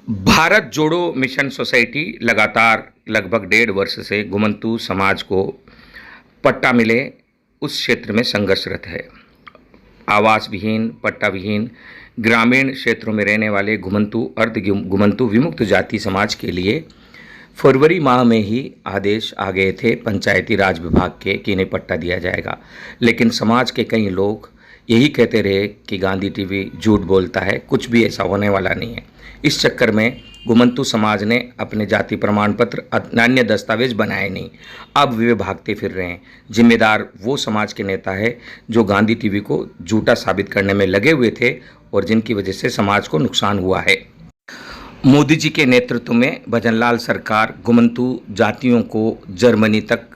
भारत जोड़ो mission society लगातार लगभग 1.5 वर्ष से घुमंतू समाज को पट्टा मिले उस क्षेत्र में संघर्षरत है। आवास विहीन, पट्टा विहीन ग्रामीण क्षेत्रों में रहने वाले घुमंतू अर्ध घुमंतू विमुक्त जाति समाज के लिए फरवरी माह में ही आदेश आ गए थे पंचायती राज विभाग के कि इन्हें पट्टा दिया जाएगा। लेकिन समाज के कई लोग यही कहते रहे कि गांधी टीवी झूठ बोलता है, कुछ भी ऐसा होने वाला नहीं है। इस चक्कर में घुमंतू समाज ने अपने जाति प्रमाण पत्र अन्य दस्तावेज बनाए नहीं। अब वे भागते फिर रहे हैं। जिम्मेदार वो समाज के नेता है जो गांधी टीवी को झूठा साबित करने में लगे हुए थे और जिनकी वजह से समाज को नुकसान हुआ है। मोदी जी के नेतृत्व में भजनलाल सरकार घुमंतू जातियों को जर्मनी तक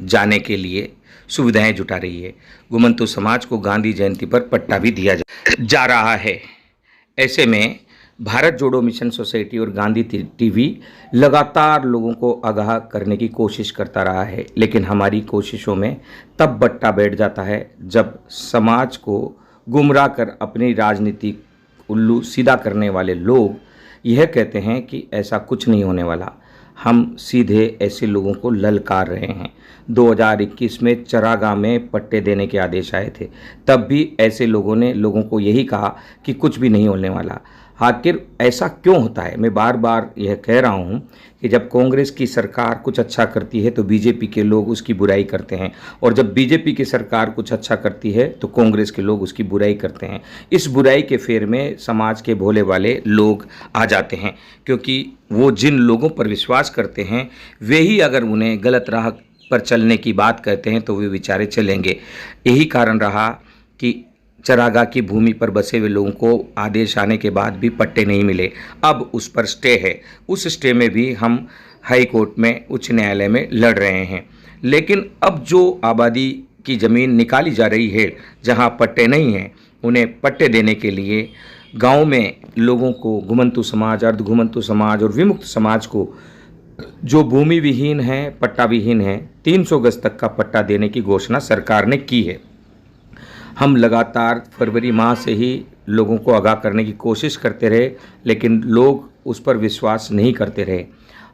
जाने के लिए सुविधाएं जुटा रही है। घुमंतू समाज को गांधी जयंती पर पट्टा भी दिया जा रहा है। ऐसे में भारत जोड़ो मिशन सोसाइटी और गांधी टीवी लगातार लोगों को आगाह करने की कोशिश करता रहा है, लेकिन हमारी कोशिशों में तब बट्टा बैठ जाता है जब समाज को गुमराह कर अपनी राजनीति उल्लू सीधा करने वाले लोग यह कहते हैं कि ऐसा कुछ नहीं होने वाला। हम सीधे ऐसे लोगों को ललकार रहे हैं। 2021 में चरागाह में पट्टे देने के आदेश आए थे, तब भी ऐसे लोगों ने लोगों को यही कहा कि कुछ भी नहीं होने वाला। आखिर ऐसा क्यों होता है? मैं बार बार यह कह रहा हूं कि जब कांग्रेस की सरकार कुछ अच्छा करती है तो बीजेपी के लोग उसकी बुराई करते हैं, और जब बीजेपी की सरकार कुछ अच्छा करती है तो कांग्रेस के लोग उसकी बुराई करते हैं। इस बुराई के फेर में समाज के भोले वाले लोग आ जाते हैं, क्योंकि वो जिन लोगों पर विश्वास करते हैं वे ही अगर उन्हें गलत राह पर चलने की बात कहते हैं तो वे बेचारे चलेंगे। यही कारण रहा कि चरागाह की भूमि पर बसे हुए लोगों को आदेश आने के बाद भी पट्टे नहीं मिले। अब उस पर स्टे है। उस स्टे में भी हम हाई कोर्ट में, उच्च न्यायालय में लड़ रहे हैं। लेकिन अब जो आबादी की ज़मीन निकाली जा रही है, जहां पट्टे नहीं हैं, उन्हें पट्टे देने के लिए गांव में लोगों को, घुमंतू समाज, अर्ध घुमंतू समाज और विमुक्त समाज को जो भूमि विहीन है, पट्टा विहीन है, 300 गज तक का पट्टा देने की घोषणा सरकार ने की है। हम लगातार फरवरी माह से ही लोगों को आगाह करने की कोशिश करते रहे, लेकिन लोग उस पर विश्वास नहीं करते रहे।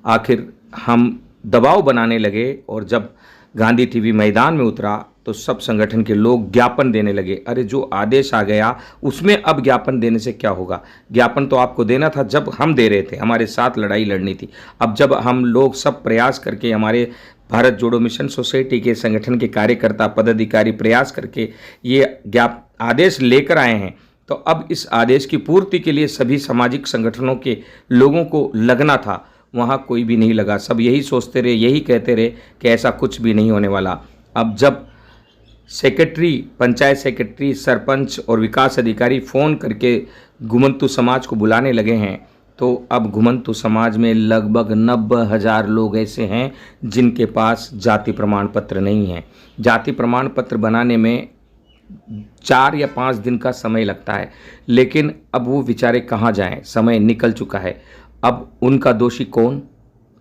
आखिर हम दबाव बनाने लगे और जब गांधी टीवी मैदान में उतरा तो सब संगठन के लोग ज्ञापन देने लगे। अरे जो आदेश आ गया उसमें अब ज्ञापन देने से क्या होगा? ज्ञापन तो आपको देना था जब हम दे रहे थे, हमारे साथ लड़ाई लड़नी थी। अब जब हम लोग सब प्रयास करके, हमारे भारत जोड़ो मिशन सोसाइटी के संगठन के कार्यकर्ता पदाधिकारी प्रयास करके ये आदेश लेकर आए हैं, तो अब इस आदेश की पूर्ति के लिए सभी सामाजिक संगठनों के लोगों को लगना था। वहाँ कोई भी नहीं लगा। सब यही सोचते रहे, यही कहते रहे कि ऐसा कुछ भी नहीं होने वाला। अब जब सेक्रेटरी, पंचायत सेक्रेटरी, सरपंच और विकास अधिकारी फ़ोन करके घुमंतू समाज को बुलाने लगे हैं, तो अब घुमंतू समाज में लगभग 90,000 लोग ऐसे हैं जिनके पास जाति प्रमाण पत्र नहीं है। जाति प्रमाण पत्र बनाने में 4 या 5 दिन का समय लगता है, लेकिन अब वो बेचारे कहाँ जाएं? समय निकल चुका है। अब उनका दोषी कौन?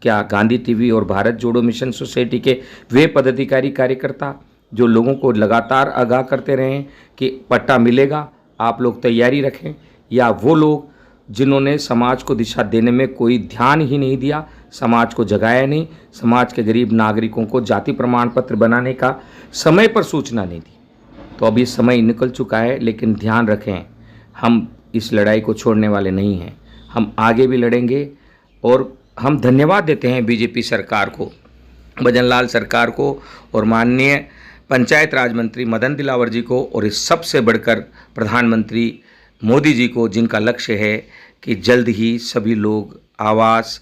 क्या गांधी टीवी और भारत जोड़ो मिशन सोसाइटी के वे पदाधिकारी कार्यकर्ता जो लोगों को लगातार आगाह करते रहे कि पट्टा मिलेगा, आप लोग तैयारी रखें, या वो लोग जिन्होंने समाज को दिशा देने में कोई ध्यान ही नहीं दिया, समाज को जगाया नहीं, समाज के गरीब नागरिकों को जाति प्रमाण पत्र बनाने का समय पर सूचना नहीं दी? तो अभी समय निकल चुका है, लेकिन ध्यान रखें, हम इस लड़ाई को छोड़ने वाले नहीं हैं। हम आगे भी लड़ेंगे और हम धन्यवाद देते हैं बीजेपी सरकार को, भजनलाल सरकार को और माननीय पंचायत राज मंत्री मदन दिलावर जी को, और इस सबसे बढ़कर प्रधानमंत्री मोदी जी को, जिनका लक्ष्य है कि जल्द ही सभी लोग आवास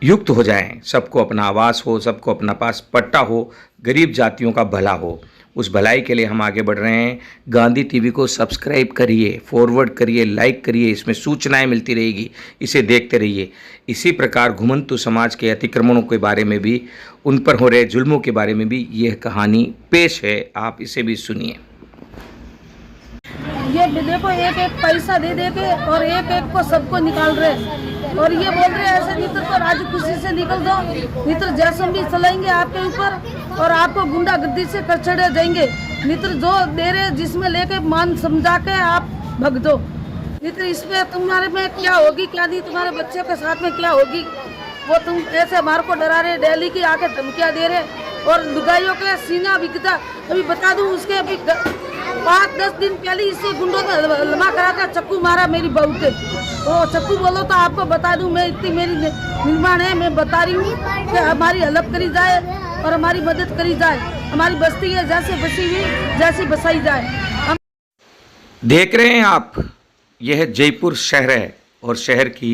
युक्त हो जाएं, सबको अपना आवास हो, सबको अपना पास पट्टा हो, गरीब जातियों का भला हो। उस भलाई के लिए हम आगे बढ़ रहे हैं। गांधी टीवी को सब्सक्राइब करिए, फॉरवर्ड करिए, लाइक करिए, इसमें सूचनाएं मिलती रहेगी, इसे देखते रहिए। इसी प्रकार घुमंतू समाज के अतिक्रमणों के बारे में भी, उन पर हो रहे जुल्मों के बारे में भी यह कहानी पेश है, आप इसे भी सुनिए। ये देखो, एक एक पैसा दे दे के और एक एक को सबको निकाल रहे, और ये बोल रहे हैं ऐसे नीतर तो राजू खुशी से निकल दो, नीतर जैसम भी चलाएंगे आपके ऊपर और आपको गुंडागर्दी से कर चढ़े जाएंगे। नीतर जो दे रहे जिसमें लेके मान समझा के आप भग दो। नहीं तो इसमें तुम्हारे में क्या होगी क्या नहीं, तुम्हारे बच्चे के साथ में क्या होगी, वो तुम ऐसे हमारे को डरा रहे, डेली की आके धमकियाँ दे रहे, और लुगाइयों के सीना बिकता। अभी बता दूं, उसके अभी 5-10 दिन पहले इसी गुंडों ने लम्हा करा था, चक्कू मारा मेरी बहू के। तो चक्कू बोलो तो आपको बता दूं, मैं इतनी मेरी निर्माण है, मैं बता रही हूँ कि हमारी हेल्प करी जाए और हमारी मदद करी जाए। हमारी बस्ती है जैसे बसी हुई जैसी बसाई जाए। देख रहे हैं आप, यह जयपुर शहर है और शहर की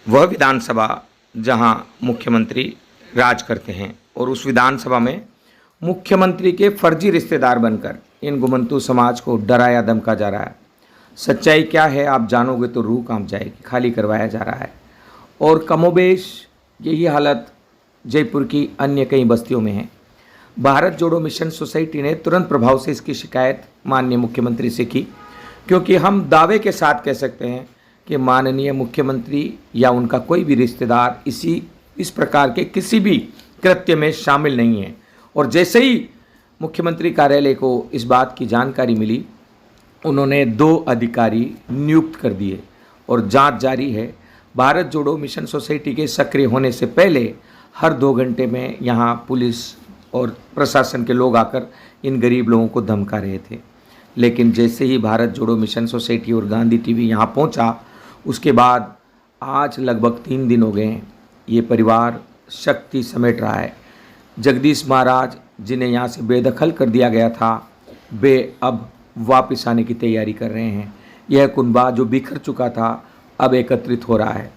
वह विधानसभा जहां मुख्यमंत्री राज करते हैं, और उस विधानसभा में मुख्यमंत्री के फर्जी रिश्तेदार बनकर इन घुमंतू समाज को डराया धमका जा रहा है। सच्चाई क्या है आप जानोगे तो रूह कांप जाएगी। खाली करवाया जा रहा है और कमोबेश यही हालत जयपुर की अन्य कई बस्तियों में है। भारत जोड़ो मिशन सोसाइटी ने तुरंत प्रभाव से इसकी शिकायत माननीय मुख्यमंत्री से की, क्योंकि हम दावे के साथ कह सकते हैं कि माननीय मुख्यमंत्री या उनका कोई भी रिश्तेदार इस प्रकार के किसी भी कृत्य में शामिल नहीं है। और जैसे ही मुख्यमंत्री कार्यालय को इस बात की जानकारी मिली, उन्होंने 2 अधिकारी नियुक्त कर दिए और जांच जारी है। भारत जोड़ो मिशन सोसाइटी के सक्रिय होने से पहले हर 2 घंटे में यहाँ पुलिस और प्रशासन के लोग आकर इन गरीब लोगों को धमका रहे थे। लेकिन जैसे ही भारत जोड़ो मिशन सोसाइटी और गांधी टीवी यहाँ पहुँचा, उसके बाद आज लगभग 3 दिन हो गए हैं, ये परिवार शक्ति समेट रहा है। जगदीश महाराज जिन्हें यहाँ से बेदखल कर दिया गया था, वे अब वापस आने की तैयारी कर रहे हैं। यह कुनबा जो बिखर चुका था अब एकत्रित हो रहा है।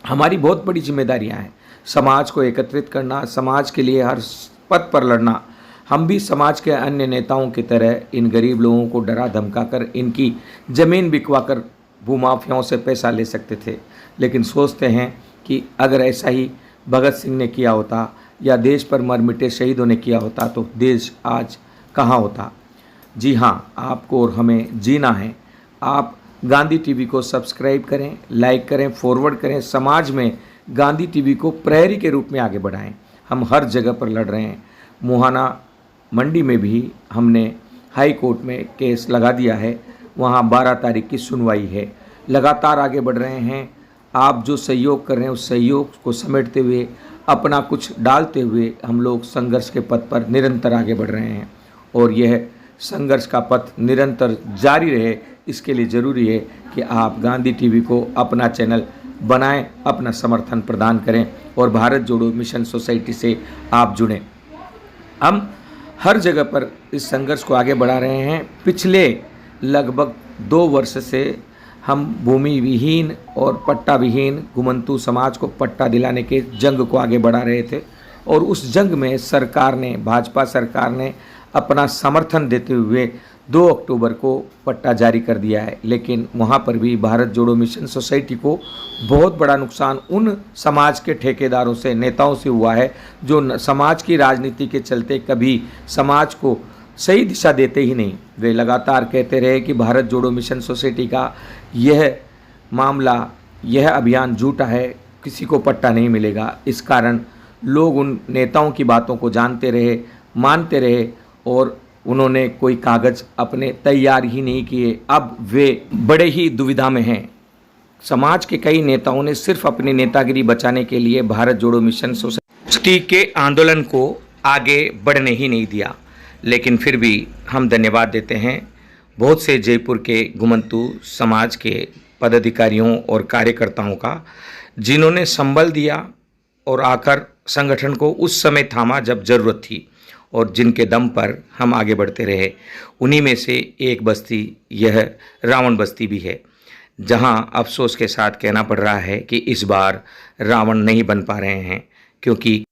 हमारी बहुत बड़ी जिम्मेदारियां हैं, समाज को एकत्रित करना, समाज के लिए हर पद पर लड़ना। हम भी समाज के अन्य नेताओं की तरह इन गरीब लोगों को डरा धमका कर इनकी ज़मीन बिकवा कर भूमाफियाओं से पैसा ले सकते थे। लेकिन सोचते हैं कि अगर ऐसा ही भगत सिंह ने किया होता या देश पर मर मिटे शहीदों ने किया होता तो देश आज कहाँ होता। जी हाँ, आपको और हमें जीना है। आप गांधी टीवी को सब्सक्राइब करें, लाइक करें, फॉरवर्ड करें, समाज में गांधी टीवी को प्रहरी के रूप में आगे बढ़ाएं। हम हर जगह पर लड़ रहे हैं। मुहाना मंडी में भी हमने हाई कोर्ट में केस लगा दिया है, वहाँ 12 तारीख की सुनवाई है। लगातार आगे बढ़ रहे हैं। आप जो सहयोग कर रहे हैं उस सहयोग को समेटते हुए, अपना कुछ डालते हुए हम लोग संघर्ष के पथ पर निरंतर आगे बढ़ रहे हैं। और यह संघर्ष का पथ निरंतर जारी रहे, इसके लिए ज़रूरी है कि आप गांधी टीवी को अपना चैनल बनाएं, अपना समर्थन प्रदान करें और भारत जोड़ो मिशन सोसाइटी से आप जुड़ें। हम हर जगह पर इस संघर्ष को आगे बढ़ा रहे हैं। पिछले लगभग 2 वर्ष से हम भूमि विहीन और पट्टा विहीन घुमंतू समाज को पट्टा दिलाने के जंग को आगे बढ़ा रहे थे, और उस जंग में सरकार ने, भाजपा सरकार ने अपना समर्थन देते हुए 2 अक्टूबर को पट्टा जारी कर दिया है। लेकिन वहाँ पर भी भारत जोड़ो मिशन सोसाइटी को बहुत बड़ा नुकसान उन समाज के ठेकेदारों से, नेताओं से हुआ है जो समाज की राजनीति के चलते कभी समाज को सही दिशा देते ही नहीं। वे लगातार कहते रहे कि भारत जोड़ो मिशन सोसाइटी का यह मामला, यह अभियान झूठा है, किसी को पट्टा नहीं मिलेगा। इस कारण लोग उन नेताओं की बातों को जानते रहे, मानते रहे और उन्होंने कोई कागज़ अपने तैयार ही नहीं किए। अब वे बड़े ही दुविधा में हैं। समाज के कई नेताओं ने सिर्फ अपनी नेतागिरी बचाने के लिए भारत जोड़ो मिशन सोसाइटी के आंदोलन को आगे बढ़ने ही नहीं दिया। लेकिन फिर भी हम धन्यवाद देते हैं बहुत से जयपुर के घुमंतू समाज के पदाधिकारियों और कार्यकर्ताओं का, जिन्होंने संबल दिया और आकर संगठन को उस समय थामा जब ज़रूरत थी और जिनके दम पर हम आगे बढ़ते रहे। उन्हीं में से एक बस्ती यह रावण बस्ती भी है, जहां अफसोस के साथ कहना पड़ रहा है कि इस बार रावण नहीं बन पा रहे हैं, क्योंकि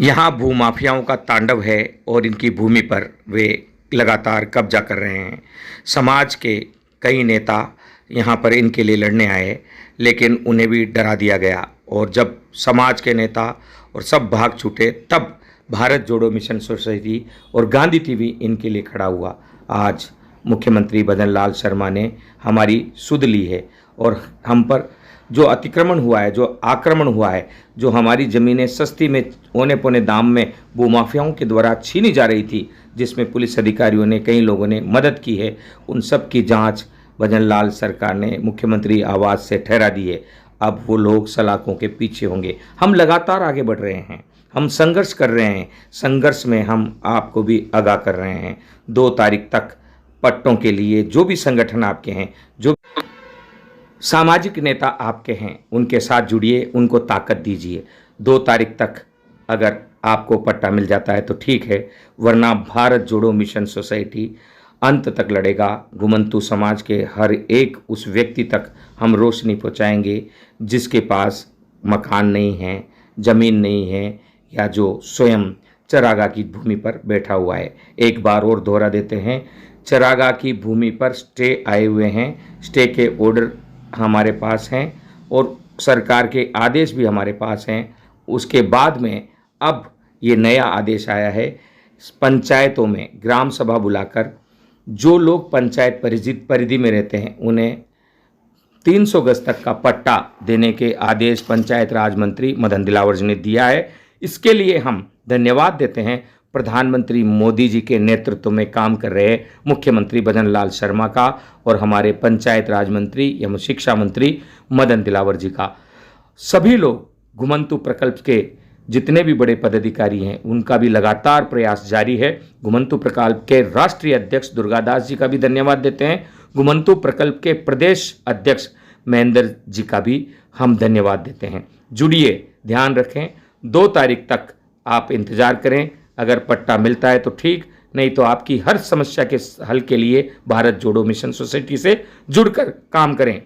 यहाँ भूमाफियाओं का तांडव है और इनकी भूमि पर वे लगातार कब्जा कर रहे हैं। समाज के कई नेता यहाँ पर इनके लिए लड़ने आए, लेकिन उन्हें भी डरा दिया गया, और जब समाज के नेता और सब भाग छूटे तब भारत जोड़ो मिशन सोसाइटी और गांधी टीवी इनके लिए खड़ा हुआ। आज मुख्यमंत्री भजन लाल शर्मा ने हमारी सुध ली है और हम पर जो अतिक्रमण हुआ है, जो आक्रमण हुआ है, जो हमारी ज़मीनें सस्ती में औने पौने दाम में भूमाफियाओं के द्वारा छीनी जा रही थी, जिसमें पुलिस अधिकारियों ने, कई लोगों ने मदद की है, उन सब की जांच भजनलाल सरकार ने मुख्यमंत्री आवास से ठहरा दिए। अब वो लोग सलाखों के पीछे होंगे। हम लगातार आगे बढ़ रहे हैं, हम संघर्ष कर रहे हैं, संघर्ष में हम आपको भी आगाह कर रहे हैं। 2 तारीख तक पट्टों के लिए जो भी संगठन आपके हैं, जो सामाजिक नेता आपके हैं, उनके साथ जुड़िए, उनको ताकत दीजिए। 2 तारीख तक अगर आपको पट्टा मिल जाता है तो ठीक है, वरना भारत जोड़ो मिशन सोसाइटी अंत तक लड़ेगा। घुमंतू समाज के हर एक उस व्यक्ति तक हम रोशनी पहुंचाएंगे जिसके पास मकान नहीं है, ज़मीन नहीं है, या जो स्वयं चरागाह की भूमि पर बैठा हुआ है। एक बार और दोहरा देते हैं, चरागाह की भूमि पर स्टे आए हुए हैं, स्टे के ऑर्डर हमारे पास हैं और सरकार के आदेश भी हमारे पास हैं। उसके बाद में अब ये नया आदेश आया है, पंचायतों में ग्राम सभा बुलाकर जो लोग पंचायत परिधि में रहते हैं उन्हें 300 गज तक का पट्टा देने के आदेश पंचायत राज मंत्री मदन दिलावर जी ने दिया है। इसके लिए हम धन्यवाद देते हैं प्रधानमंत्री मोदी जी के नेतृत्व में काम कर रहे मुख्यमंत्री भजनलाल शर्मा का और हमारे पंचायत राज मंत्री एवं शिक्षा मंत्री मदन दिलावर जी का। सभी लोग घुमंतू प्रकल्प के जितने भी बड़े पदाधिकारी हैं उनका भी लगातार प्रयास जारी है। घुमंतू प्रकल्प के राष्ट्रीय अध्यक्ष दुर्गादास जी का भी धन्यवाद देते हैं। घुमंतू प्रकल्प के प्रदेश अध्यक्ष महेंद्र जी का भी हम धन्यवाद देते हैं। जुड़िए, ध्यान रखें, 2 तारीख तक आप इंतजार करें। अगर पट्टा मिलता है तो ठीक, नहीं तो आपकी हर समस्या के हल के लिए भारत जोड़ो मिशन सोसाइटी से जुड़कर काम करें।